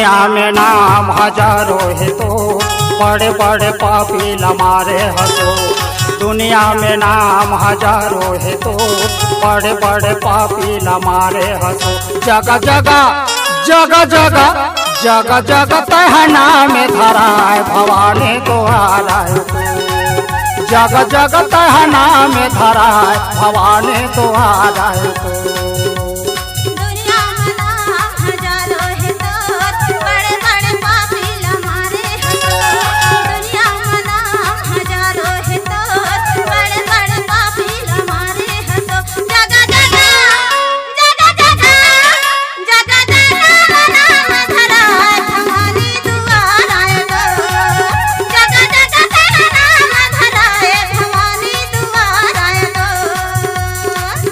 दुनिया में नाम हजारों है तो बड़े बड़े पापी लमारे हंसो। दुनिया में नाम हजारों है तो बड़े बड़े पापी लमारे हंसो। जगह जगह जगह जगह जगह जगह तहना में धरा है भवानी तो आ रहा है। जगह जगह तहना में धरा है भवानी तो आ रहा है।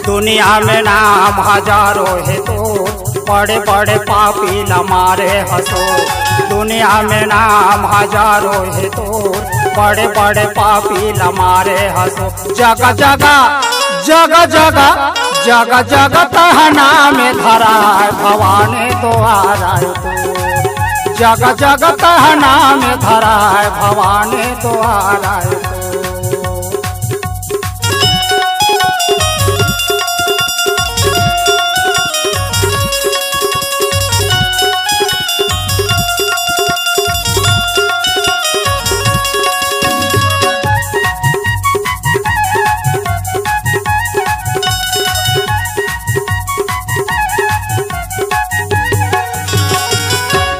दुनिया में नाम हजारों है तो बड़े बड़े पापी लमारे हंसो। दुनिया में नाम हजारों है तो बड़े बड़े पापी लमारे हंसो। जगह जगह जगह जगह जगह जगह तहना में धरा है भवानी तो आ रहा है। जगह जगह तहना में धरा है भवानी तो आ रहा है।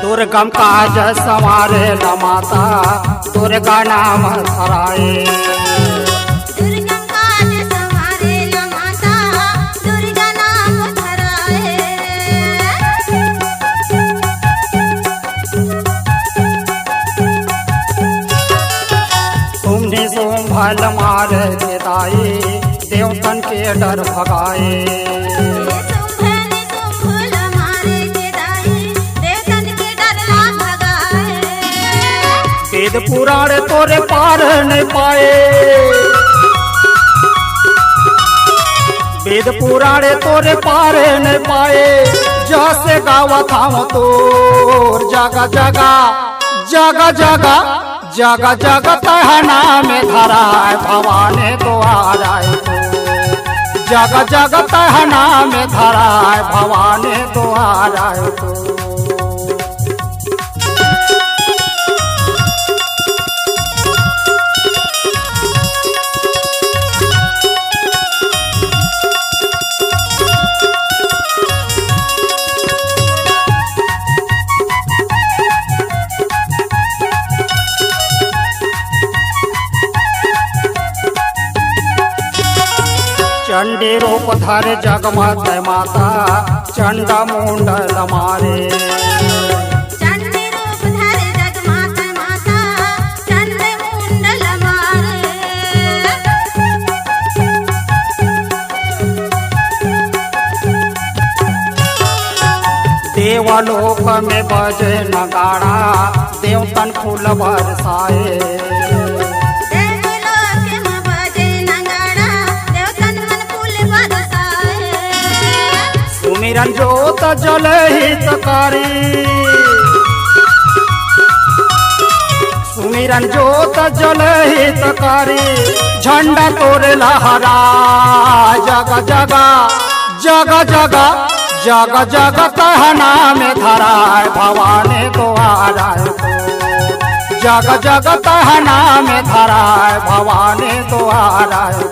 दुर्गम काज संवारे न माता दुर्गा नाम धराए। दुर्गम काज संवारे न माता दुर्गा नाम धराए। तुमने सोमभल मार के दाई देवतन के डर भगाए। वेद पुराण तोरे पार नहीं पाए। वेद पुराण तोरे पार नहीं पाए। जैसे गावत हम तोर जगह जगह जगह जगह जगह जगह तहना में धरा है भवानी तो आ रहा है। जगह जगह तहना में धरा है भवानी तो आ रहा है। चंडी रूप धर जगमत माता चंडा मुंडल मारे। चंडी रूप धर जगमत माता चंड मुंडल मारे। देवलोक में बजे नगाड़ा देवतन फूल बरसाए। सुमिरन जोत जल हितकारी। सुमिरन जोत जल हितकारी। झंडा तोरे लहरा जगह जगह जगह जगह जगह जगह तहना में धरा है भवानी तो आ रहा है। जगह जगह तहना में धरा है भवानी तो आ रहा है।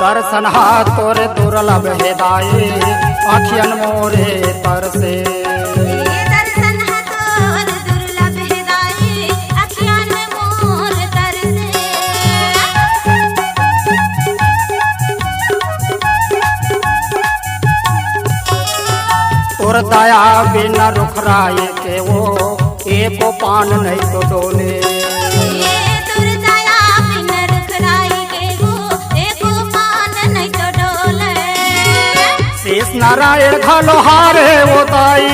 दर्शन हाथ तोरे दुर्लभ है दाई अखियन मोरे तरसे। दर्शन हाथ दुर्लभ है दाई अखियन मोर तरसे। तोर दया बिना रुखराए के वो एको पान नहीं तो डोले। तुर दया बिना रुखराए शेष नारायण घालो हारे होताई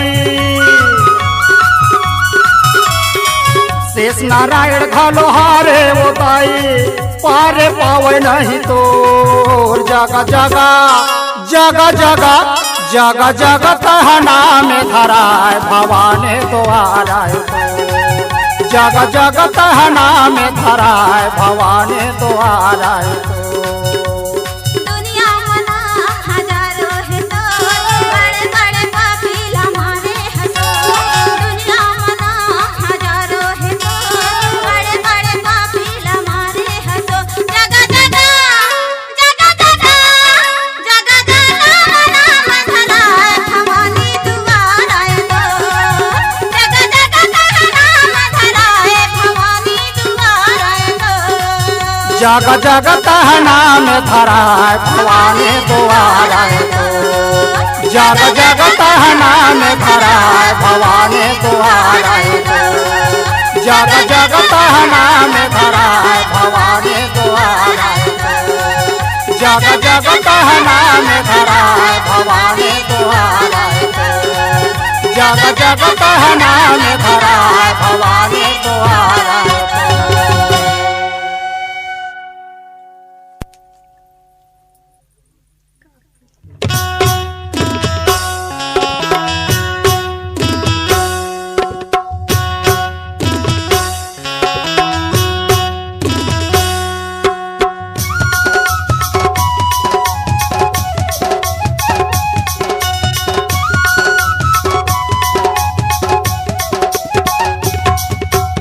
शेष नारायण घालो हारे होताई पारे पावे नहीं तो जगा जगा जगा जगा जगा जगा तहना में धराए भवाने द्वारा तो जगा जगा तहना में धराए भवाने द्वारा दुनिया मना हजारों है तो बड़े बड़े काफिला मारे हंसो दुनिया मना हजारों है तो बड़े बड़े काफिला मारे हंसो जगा जगा जगा जगा जगा जगा मना मधरा भवानी दुआरा तो जगा जगा कहना मधरा भवानी दुआरा तो जग जग तहना में धराए भवानी द्वारा तो जग जग तहना में धराए भवानी द्वारा तो जग जग तहना में धराए भवानी द्वारा तो जग जग तहना में धराए भवानी द्वारा तो जग जग तहना में धराए भवानी द्वारा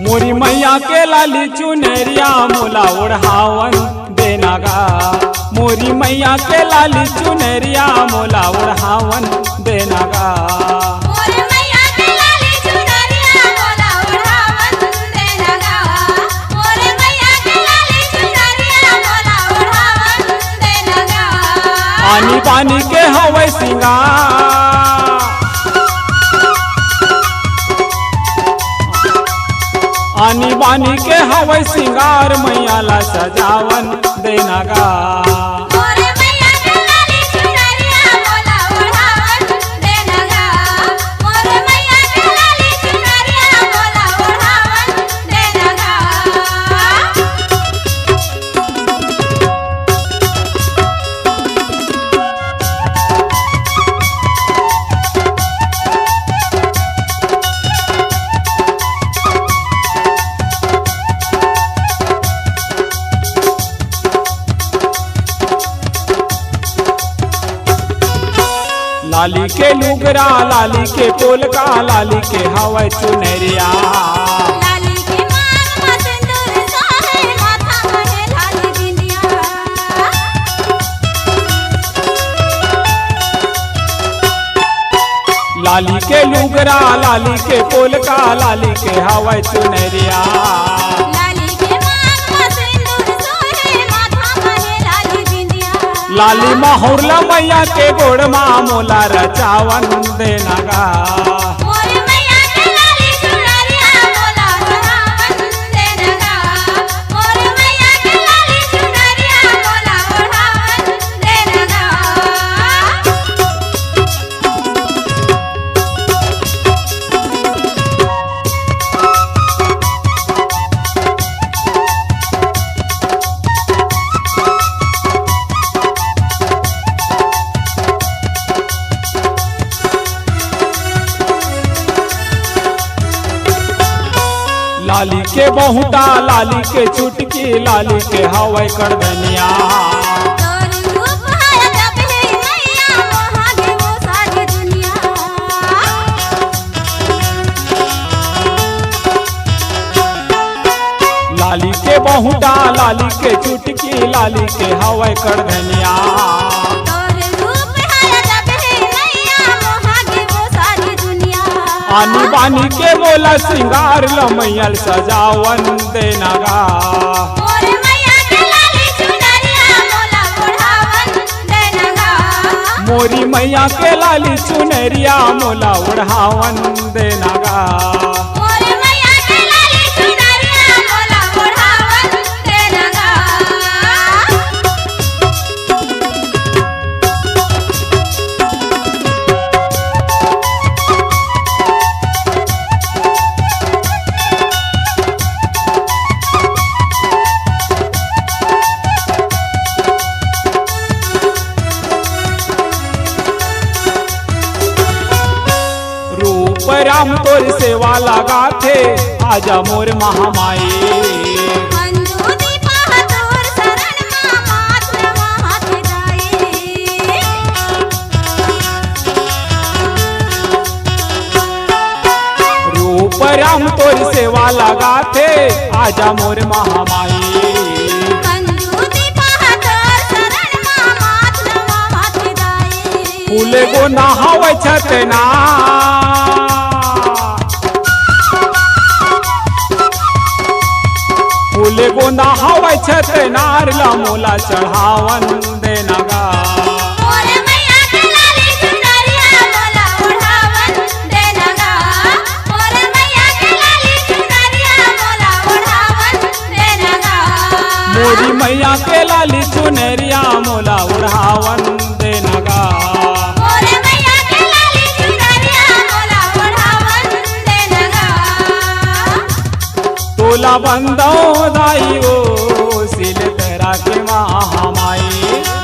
मोरी मैया के लाली चुनरिया मोला ओढ़ावन देनागा मोरी मैया के लाली चुनरिया मोला ओढ़ावन देनागा मोरे मैया के लाली चुनरिया मोला ओढ़ावन देनागा मोरे मैया के लाली चुनरिया मोला ओढ़ावन देनागा पानी पानी के हवै सिंगार आनी बानी के हवै सिंगार मैया ला सजावन देनागा मोरे मैया के लाली चुनरिया मोला ओढ़ावन देनागा मोरे मैया के लाली चुनरिया मोला ओढ़ावन देनागा लाली के लुगरा लाली के पोलका लाली के हवै चुनरिया लाली के मांग में सिंदूर सोहे माथा में लाली बिंदिया लाली के लुगरा लाली के पोलका लाली के हवै चुनरिया लाली के मांग में सिंदूर सोहे माथा में लाली बिंदिया लाली माहुरला मैया के गोड़ मोला रचावन देनागा मोरे मैया के लाली चुनरिया मोला ओढ़ावन देनागा मोरे मैया के लाली चुनरिया मोला ओढ़ावन देनागा लाली के बहुता लाली के चुटकी लाली के हवै करधनिया तोर रूप है जब है मैया वहाँ गे वो सारी दुनिया लाली के बहुता लाली के चुटकी लाली के हवै करधनिया तोर रूप है जब है मैया वहाँ गे वो सारी दुनिया आनी बानी के बोला सिंगार लमैयल सजावन देनागा मोरे मैया के लाली चुनरिया मोला ओढ़ावन देनागा मोरी मैया के लाली चुनरिया मोला ओढ़ावन देनागा मोरे मैया के लाली चुनरिया मोला ओढ़ावन देनागा राम तोर सेवा लगा थे आजा मोर महामाई। मंजू दीपा तोर शरण माँ माथ माथ जाए। रूप राम तोर सेवा लगा थे आजा मोर महामाई। मंजू दीपा तोर शरण माँ माथ माथ जाए। फूले गो नहावे छतना फूले गो नहावे छतनार ला मोला चढ़ावन देना गा। मोरे मैया के लाली चुनरिया मोला ओढ़ावन देना गा। मोरे मैया के लाली चुनरिया मोला ओढ़ावन देना गा। मोरी मैया के लाली चुनरिया मोला उड़ावन देना गा। मोरे मैया के लाली चुनरिया मोला ओढ़ावन देना गा। तोला बंदो दाई ओ सिल तेरा के महामाई।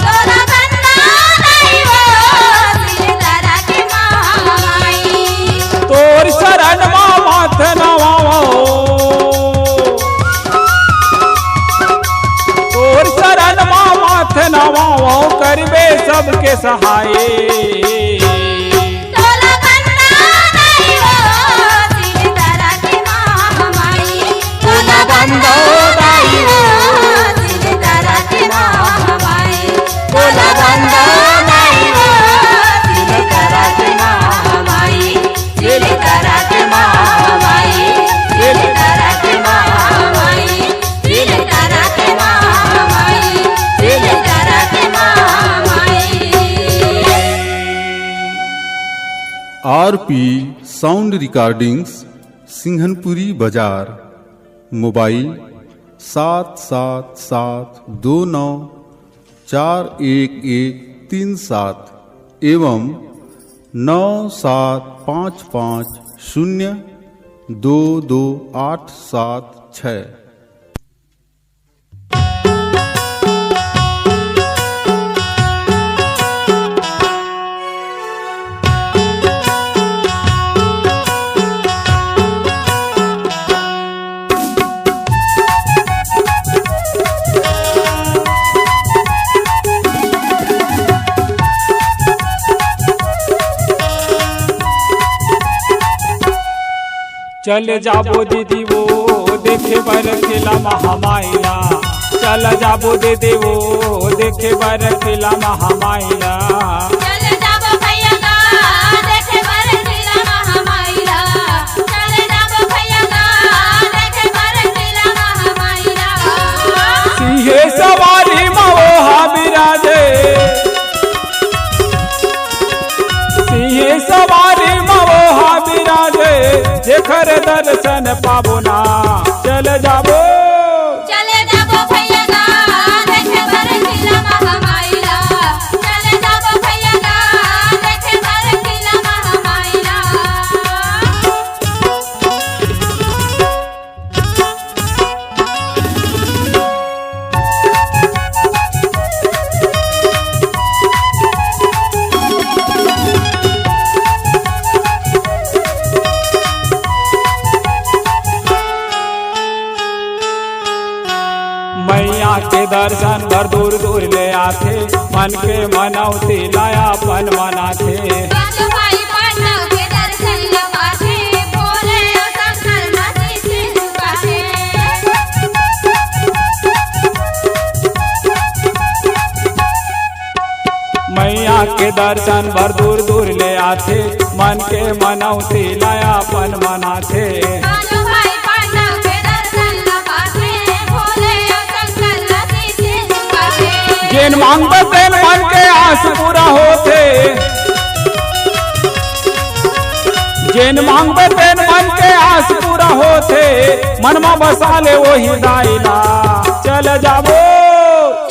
तोरा बंदा नहीं वो दिल तारा के महामाई। तोर शरण माँ माथ नवाओ तोर शरण माँ माथ नवाओ करबे सबके सहाय। तोरा बंदा नहीं वो दिल तारा के महामाई। तोरा बंदा नहीं वो दिल तारा के महामाई। तोरा बंदा नहीं वो दिल तारा के महामाई। दिल तारा के महामाई। दिल तारा के महामाई। दिल तारा के महामाई। दिल तारा के Mahamai. RP sound recordings Singhanpuri बाजार। मोबाइल 7772941137 एवं 9755022876। चल जाबो दीदी वो देखे बर खिला महामाइला। चल जाबो दीदी वो देखे बर खिला महामाइला। चल जाबो भैया गा देखे बर खिला महामाइला। चल जाबो भैया गा देखे बर खिला महामाइला। सिंहे सवारी मवोहा बिराजे सिंहे सवारी मवोहा बिराजे जेखर दर्शन पाबो ना। चल जाबो चले जाबो भैया गा देखे बर खिला महामाइला। चले जाबो भैया गा देखे बर खिला महामाइला। मैया के दर्शन बर दूर दूर ले आथे मन के मनौती लाया पन मनाथे। साधु भाई पांडव के दर्शन लगाथे भोले शंकर नदी से झुकाथे। मैया के दर्शन बर दूर दूर ले आथे मन के मनौती लाया पन मनाथे। साधु भाई पांडव के दर्शन लगाथे भोले शंकर नदी से झुकाथे। जेन मांगबे तेन मन के आस पूरा होथे जेन मांगबे तेन मन के आस पूरा होथे। मनमा बसा ले वही दाइला। चल जाबो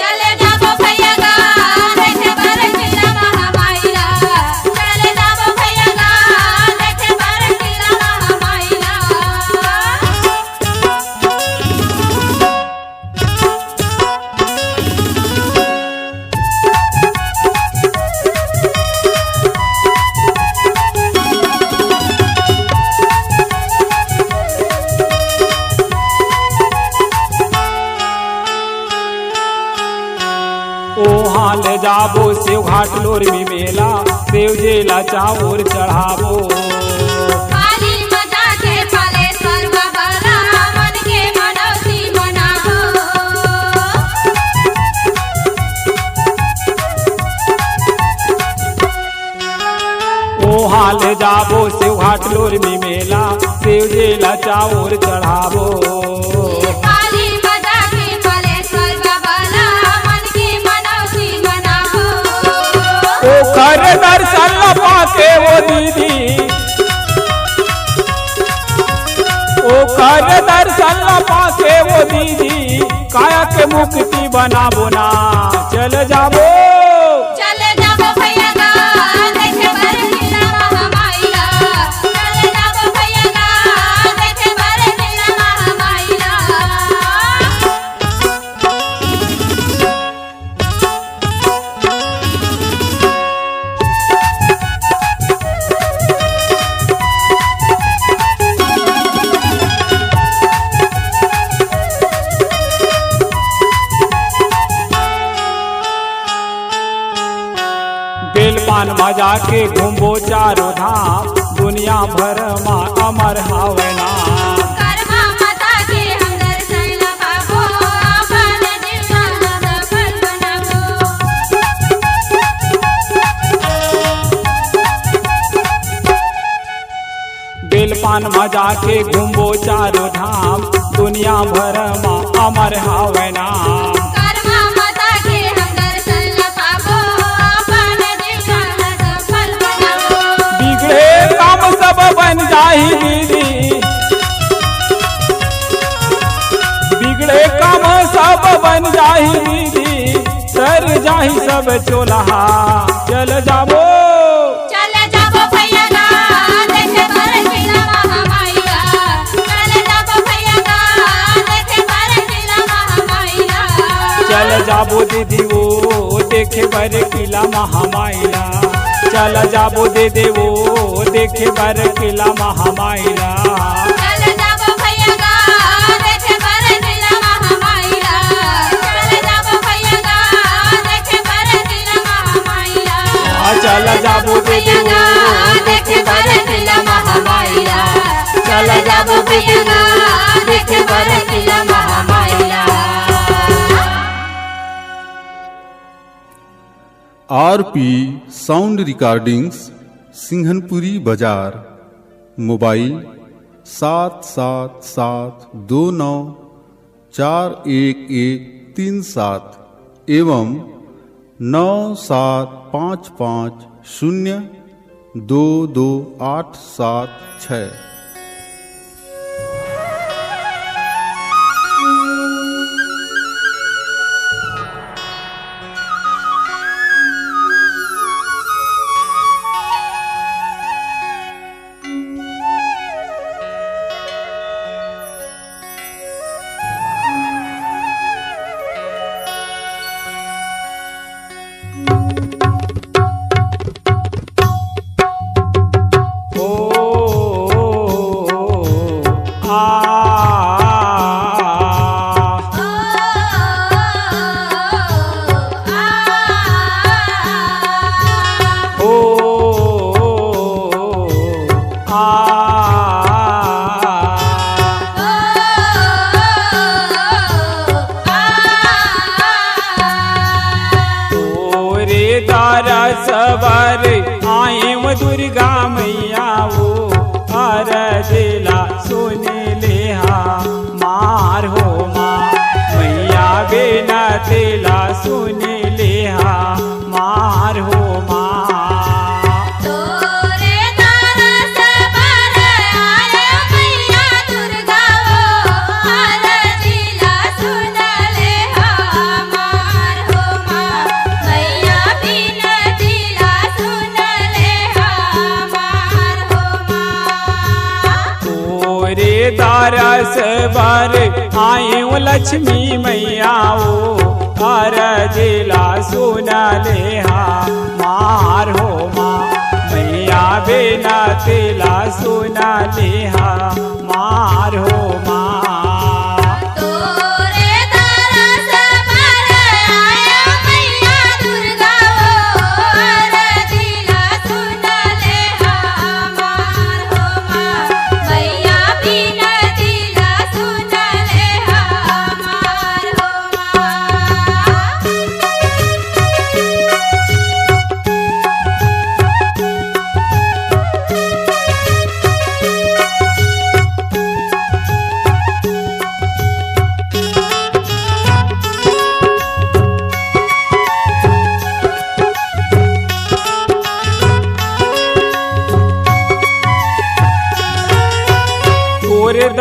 चले जाबो भैया गा देखे बर खिला महामाइला। चले जाबो भैया गा देखे बर खिला महामाइला। वहाँ ले जाबो सेव घाट लोर में मेला सेव जेला चाउर चढ़ाबो काली माता के पालेश्वर बाबा मन के मनौती मनाबो वहाँ ले जाबो सेव घाट लोर में मेला सेव जेला चाउर चढ़ाबो काली माता के पालेश्वर बाबा मन के मनौती मनाबो ओकर दर्शन पाके वो दीदी ओकर दर्शन पाके वो दीदी काया के मुक्ति बनाबो ना चल जाबो चले जाबो भैया गा देखे बर किला महामाया चले जाबो भैया गा देखे बर किला महामाया बेलपान मजा के घूमबो चारो धाम दुनिया भर में अमर हावे नाम कर्मा माता के हम दर्शन पाबो अपन जीवन सफल बनाबो बेलपान मजा के घूमबो चारो धाम दुनिया भर में अमर हावे नाम कर्मा माता के हम दर्शन पाबो अपन जीवन सफल बनाबो बिगड़े काम सब बन जाही दीदी बिगड़े काम सब बन जाही दीदी सर जाही सब चोलहा चल जाबो चले जाबो भैया गा देखे बर किला महामाया चले जाबो भैया गा देखे बर किला महामाया चल जाबो दीदी वो देखे बर किला महामाया चल जाबो दीदी वो देखे बर किला महामाया चले जाबो भैया गा देखे बर किला महामाया चले जाबो भैया गा देखे बर किला महामाया चल जाबो दीदी वो देखे बर किला महामाया चल जाबो दीदी वो देखे बर किला Mahamaya RP sound recordings Singhanpuri बाजार मोबाइल 7772941137 एवं 9755022876। सबर आएम दुर्गा मैया वो अरदिला सुन लेहा मार हो माँ मैया बेना दिला सुन लेहा मार हो माँ तोरे तारा सबर आया मैया दुर्गा वो अरदिला सुन ले हमार हो माँ मैया बिना दिला सुन ले हमार हो माँ तोरे दारस बर आए लक्ष्मी मैया वो अरदिला सुन लेहा मार हो माँ मैया बेना दिला सुन लेहा मार हो माँ तोरे तारा सबर आया मैया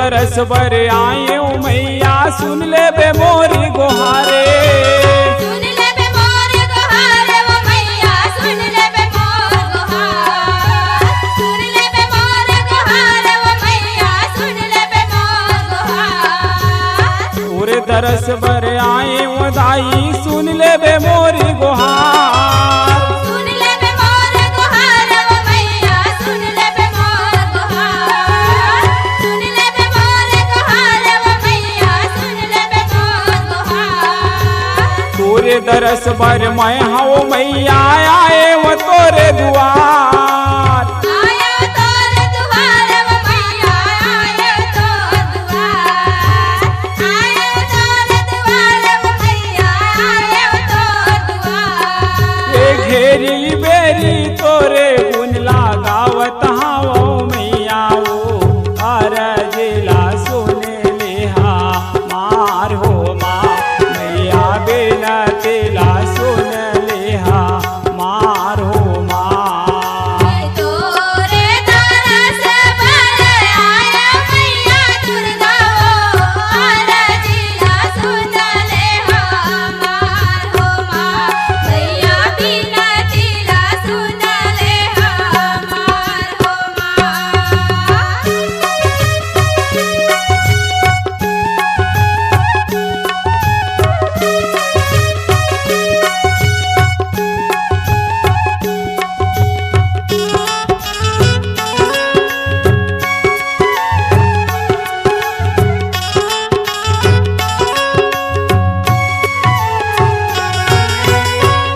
दरस बर आए ओ मैया सुन ले बे मोरी गोहारे। सुन ले बे मोर गुहार वो मैया सुन ले बे मोर गुहार। सुन ले बे मोर गुहार वो मैया सुन ले बे मोर गुहार। तोरे दरस बर आए ओ दाई सुन ले बे मोरी गोहार। सुन ले बे मोर गुहार वो मैया सुन ले बे मोर गुहार। सुन ले बे मोर गुहार वो मैया सुन ले बे मोर गुहार। तोरे दरस बर मैं हूँ मैया आए वो तोरे दुआर। आयो तोर दुआर वो मैया आयो तोर दुआर। आयो तोर दुआर वो मैया आयो तोर दुआर। ए घेरी बेरी तोरे गुन लगावत हाओ मैया ओ अरजिला सुने लेहा मार हो माँ मैया बेना तेला सुन लेहा मार हो माँ। तोरे दरस बर आया मैया दुर्गा वो अरजिला सुन ले हमार हो माँ मैया बिना तिला सुन ले हमार हो माँ।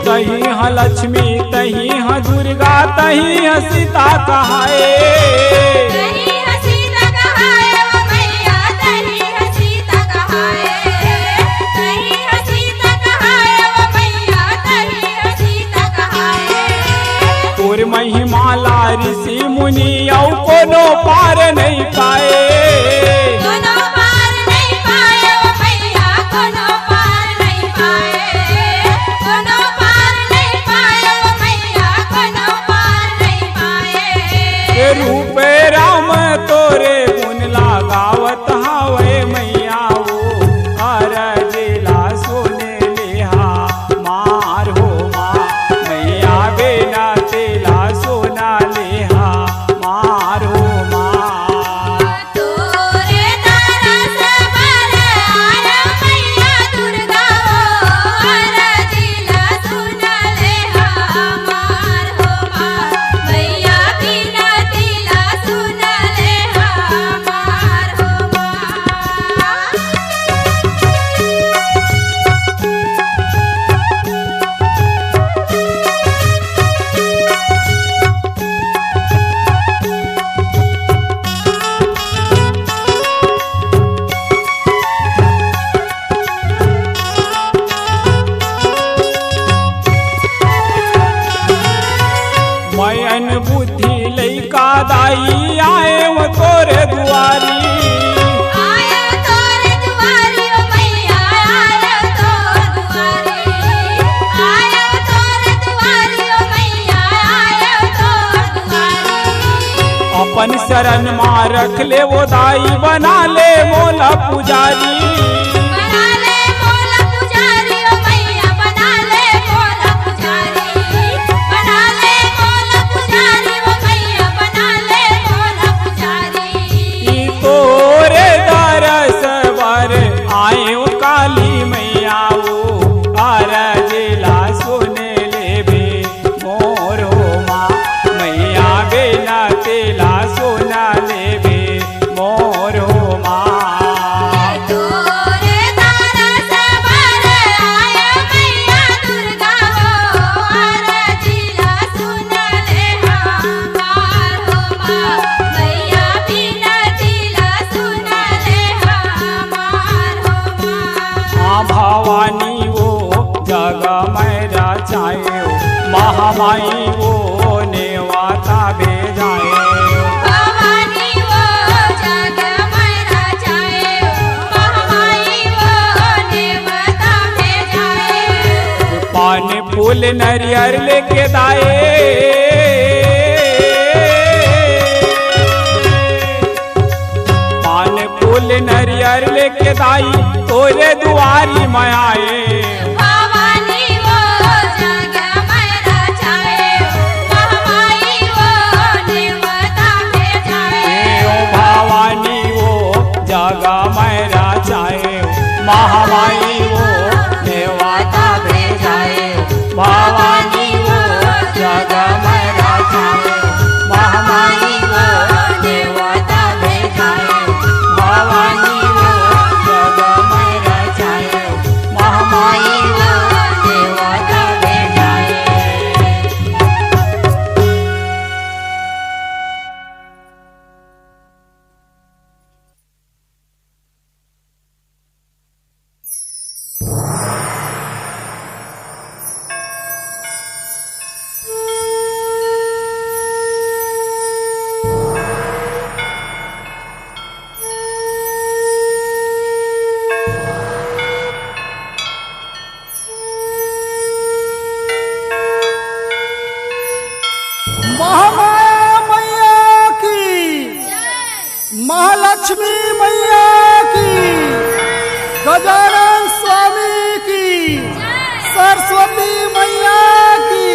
तही ह लक्ष्मी तही ह दुर्गा तही ह सीता कहाए। तही हसीता कहाए वो मैया तही हसीता कहाए। तही हसीता कहाए वो मैया तही हसीता कहाए। तोर महिमाला ऋषि मुनि औ कोनो पार नहीं पाए। कोनो पार नहीं पाए वो मैया कोनो पार नहीं पाए। कोनो पार नहीं पाए वो मैया कोनो पार नहीं पाए। ए रूपे राम तोरे गुण लगावत हावे मैया ओ अरजिला सुने लेहा मार हो माँ मैया बेना तेला सोना लेहा मार हो माँ। तोरे दरस बर आया मैया दुर्गा वो अरजिला सुन ले हमार हो माँ मैया बिना तिला सुन ले हमार हो माँ। मयन बुद्धि लैका दाई आए वो तोरे दुआरी। आयो तोर दुआरी ओ मैया आयो तोर दुआरी। आयो तोर दुआरी ओ मैया आयो तोर दुआरी। अपन शरण माँ रख ले वो दाई बना ले मोला पुजारी। बना ले मोला पुजारी ओ मैया बना ले मोला पुजारी। बना ले मोला पुजारी ओ मैया बना ले मोला पुजारी। ई तोरे दरस बर आए ओ काली मैया ओ अरजिला सुने लेबे मोर हो माँ मैया बेना तेला सोना लेबे मोर हो माँ। तोरे दरस बर आया मैया दुर्गा वो अरजिला सुन ले हमार हो माँ मैया बिना तिला सुन ले हमार हो माँ। माँ भवानी वो जग मैरा चाहे महामाई वो नेवाता भेजाए। भवानी वो जग मैरा जाए महामाई वो नेवता भेजाए। पान फूल नरियर लेके दाए। पान फूल नरियर लेके दाई तोरे दुआरी में आए। भवानी वो जग मैरा चाहे, महामाई वो देवता भेजाए। ओ भवानी वो जगा मैरा चाहे, महामाई वो देवता भेजाए। भवानी वो जगा मैरा चाहे, महामाई वो देवता भेजाए। भवानी वो जगा मैरा चाहे, महामाई वो देवता भेजाए। महामाया मैया की, महालक्ष्मी मैया की, गजानन स्वामी की, सरस्वती मैया की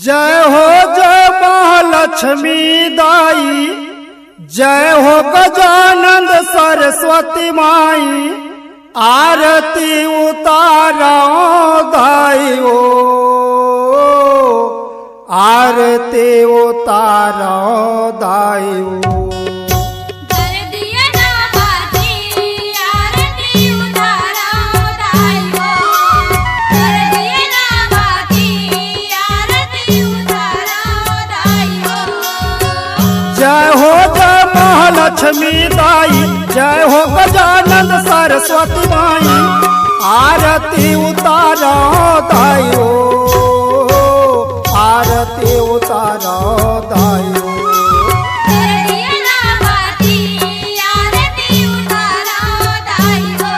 जय हो। जय महालक्ष्मी दाई, जय हो गजानंद सरस्वती माई, आरती उतारो दाई हो, आरती उतारो दाई हो। कर दिए ना बाती, आरती उतारो दाई हो। कर दिए ना बाती, आरती उतारो दाई हो। जय हो जय महालक्ष्मी दाई, जय हो गजानंद सरस्वती माई, आरती उतारो दाई हो, आरती उतारो दाई हो। कर दिए ना बाती, आरती उतारो दाई हो।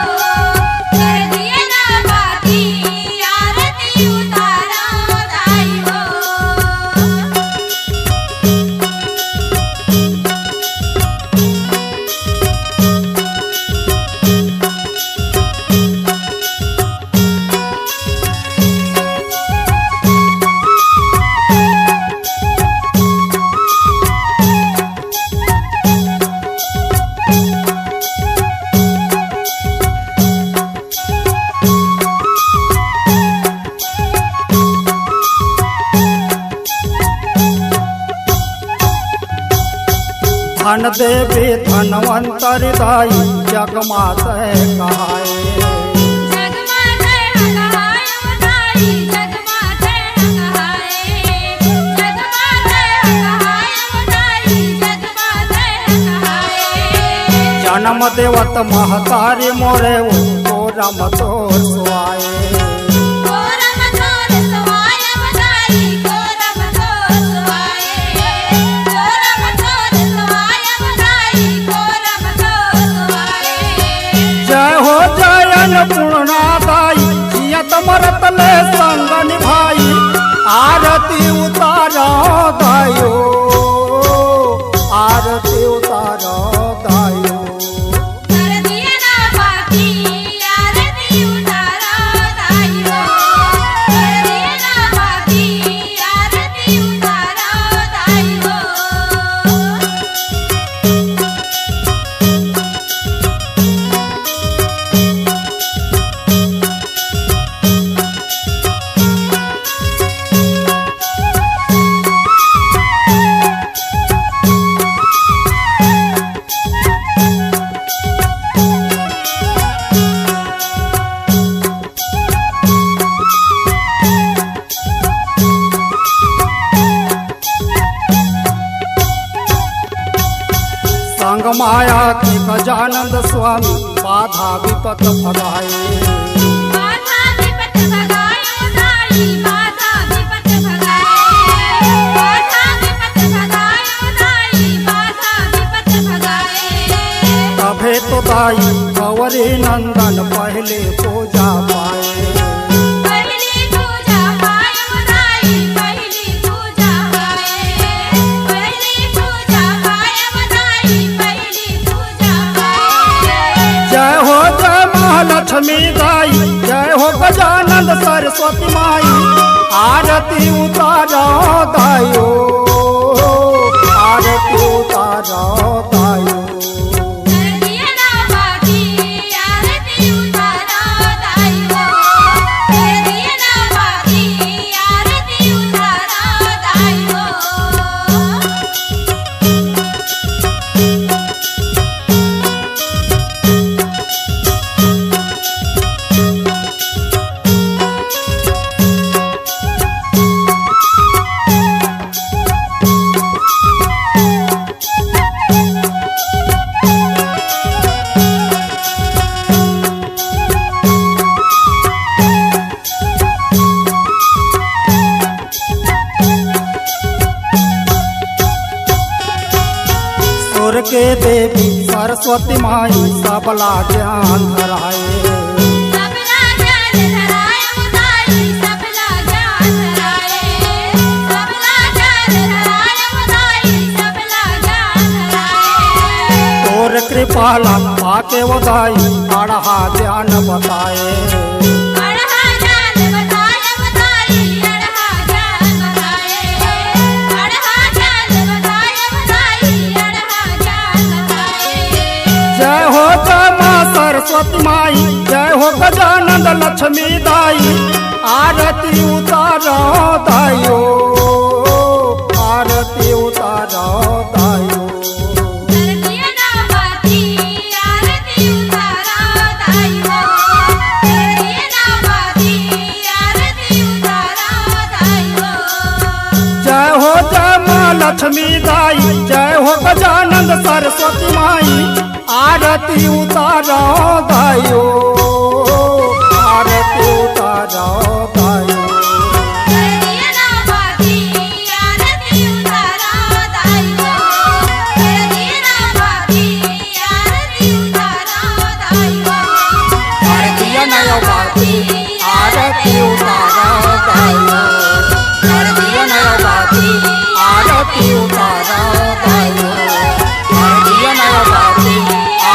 कर दिए ना बाती, आरती उतारो दाई हो। धन देवी धनवंतर दाई, जगमाते कहाए। जगमाते हकायो दाई, जगमाते हकाए। जगमाते हकायो दाई, जगमाते हकाए। जन्म देवत महतारी मोरे वो रम तोर सुआए। कोरम तोर सुआय बधाई, कोरम तोर सुआए। कोरम तोर सुआय बधाई, कोरम तोर सुआए। जय हो जय अन्नपूर्णा दाई, जियत मरत ले संग निभाई, आरती उतारो दाई हो, आरती उतारो दाई हो। कर दिए ना बाती, आरती उतारो दाई हो। कर दिए ना बाती, आरती उतारो दाई हो। संग माया की गजानंद स्वामी, बाधा विपत भगाए। बाधा विपत भगायो दाई, बाधा विपत भगाए। बाधा विपत भगायो दाई, बाधा विपत भगाए। तभे तो दाई गौरी नंदन पहले पूजा पाए। पहली पूजा पायो दाई, पहली पूजा पाए। पहली पूजा पायो सरस्वती माई आरती उतारो दायो, आरती उतारो दायो। सुर के देवी सरस्वती माई सबला ज्ञान धराए, सबला ज्ञान धराए उदाई, सबला ज्ञान धराए, सबला ज्ञान धराए उदाई, सबला ज्ञान धराए। तोर कृपाला पाके उदाई अढ़ा ज्ञान बताए, अढ़ा ज्ञान बताए उदाई, अढ़ा ज्ञान बताए, अढ़ा ज्ञान बताए उदाई, अढ़ा ज्ञान बताए। जय हो जय माँ सरस्वती माई, जय हो गजानंद लक्ष्मी दाई, आरती उतारो दायो, आरती उतारो दायो। जय हो जय माँ लक्ष्मी दाई, जय हो गजानंद सरस्वती माई, आरती उतारो दायो, आरती उतारो दायो। आरती उतारो दायो, आरती उतारो दायो,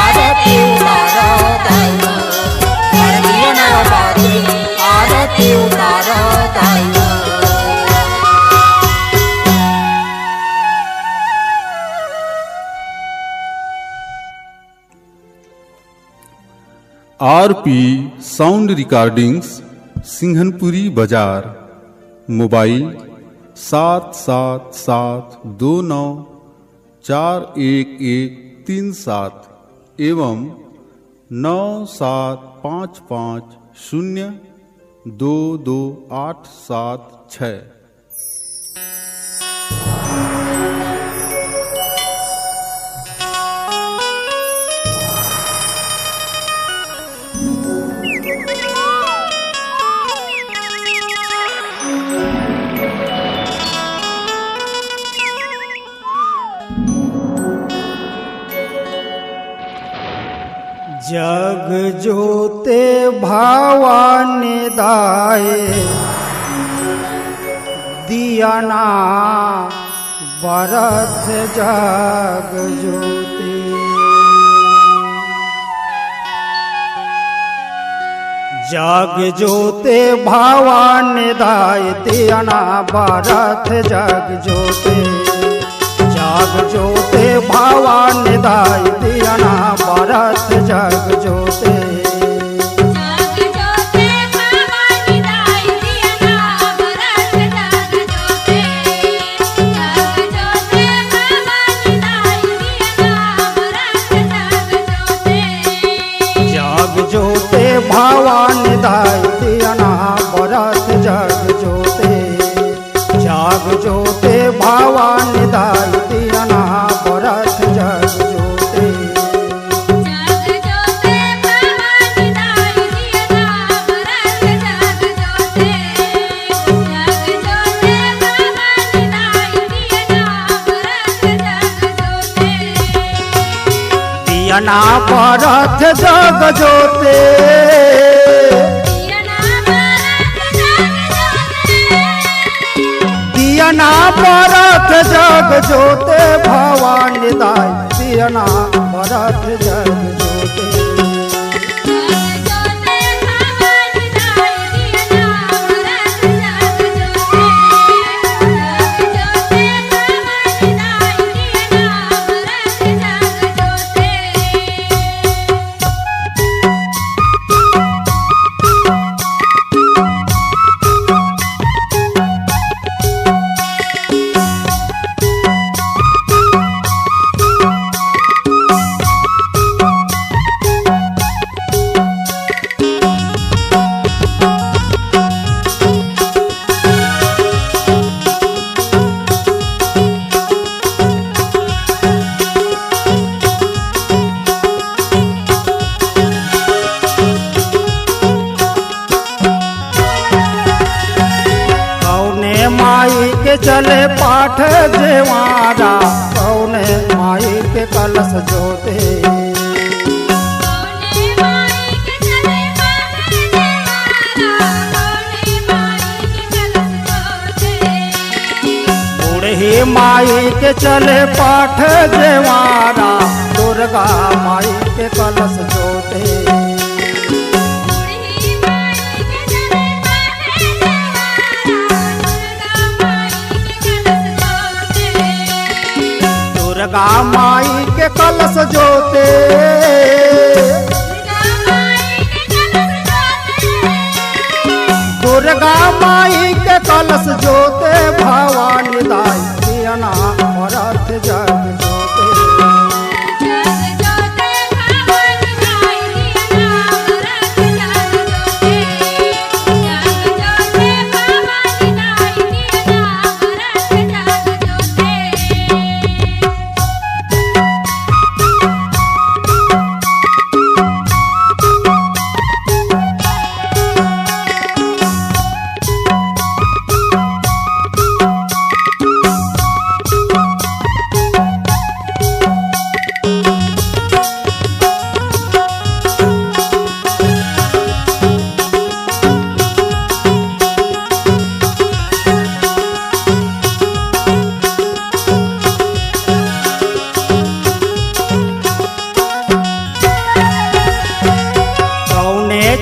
आरती उतारो दायो, आरती उतारो दायो। आरपी साउंड रिकॉर्डिंग्स सिंघनपुरी बाजार, मोबाइल 7729411137 एवं 9755022876। जग जोते भवानी दाए, दियाना बरत जग जोते। जग जोते भवानी दाए, दियाना बरत जग जोते। जग जोते भवानी दाई, दियाना बरत जग जोते। जग जोते भवानी दाई, दियाना बरत जग जोते। जग जोते भवानी दाई, दियाना बरत जग जोते। जग जोते भवानी दाई, दियाना बरत जग जोते। जग जोते भवानी दाई, दियाना बरत जग जोते। जग जोते भवानी दाई, दियाना बरत जग जोते। जग जोते भवानी दाई, दियाना बरत जग जोते। दियाना बरत जग जोते। दियाना बरत जग जोते भवानी दाई, दियाना बरत जग जोते। जग जोते भवानी दाई, दियाना के चले पाठ जेवारा कौने माई के कलश जोते कौने माई के चले पाठ जेवारा कौने माई के कलश जोते बूढ़ी माई के चले पाठ जेवारा दुर्गा माई के कलश जोते बूढ़ी माई के चले पाठ जेवारा दुर्गा माई के कलश जोते दुर्गा माई के कलश जोते भवानी दाई दियना भरत जग जोते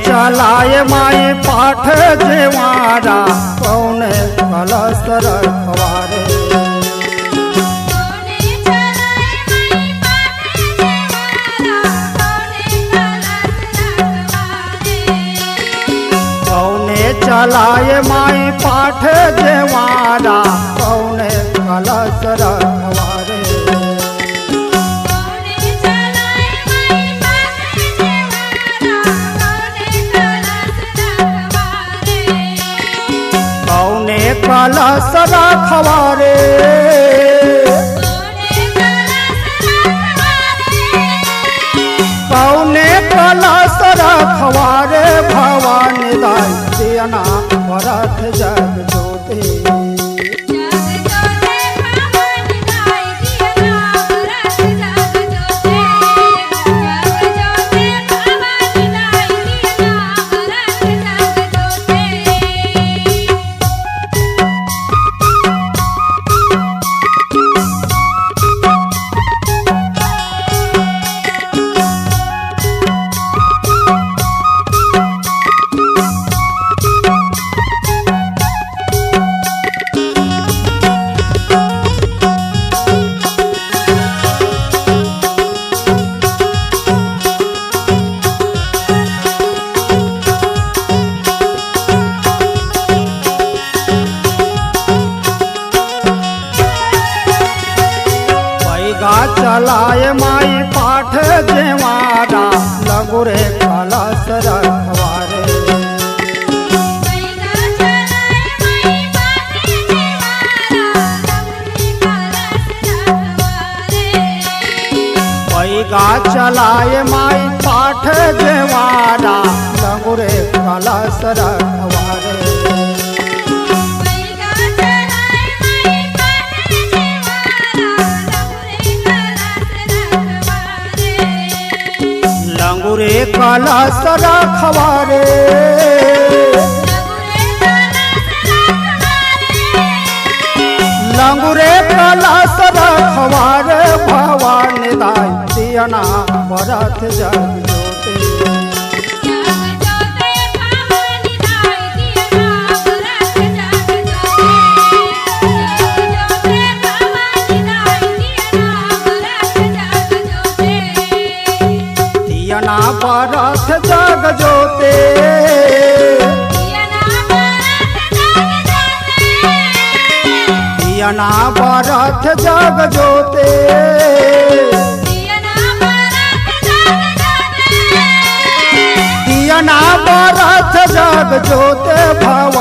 चलाए माई पाठ जेवारा कौने कलश रखवारे कौने चलाए माई पाठ जेवारा कौने कलश रखवारे कौने कलश रखवारे कौने कलश रखवारे भवानी दाई दियना भरत जग जोते चलाए माई पाठ जेवारा लगुरे कलश रखवारे पैगा चलाए माई पाठ जेवारा लगुरे कलश रखवारे लंगुरे कलश रखवारे लंगुरे कलश रखवारे भवानी दाई दियना भरत जग जोते दियना भरत जग जोते दियना भरत जग जोते दियना भरत जग जोते भव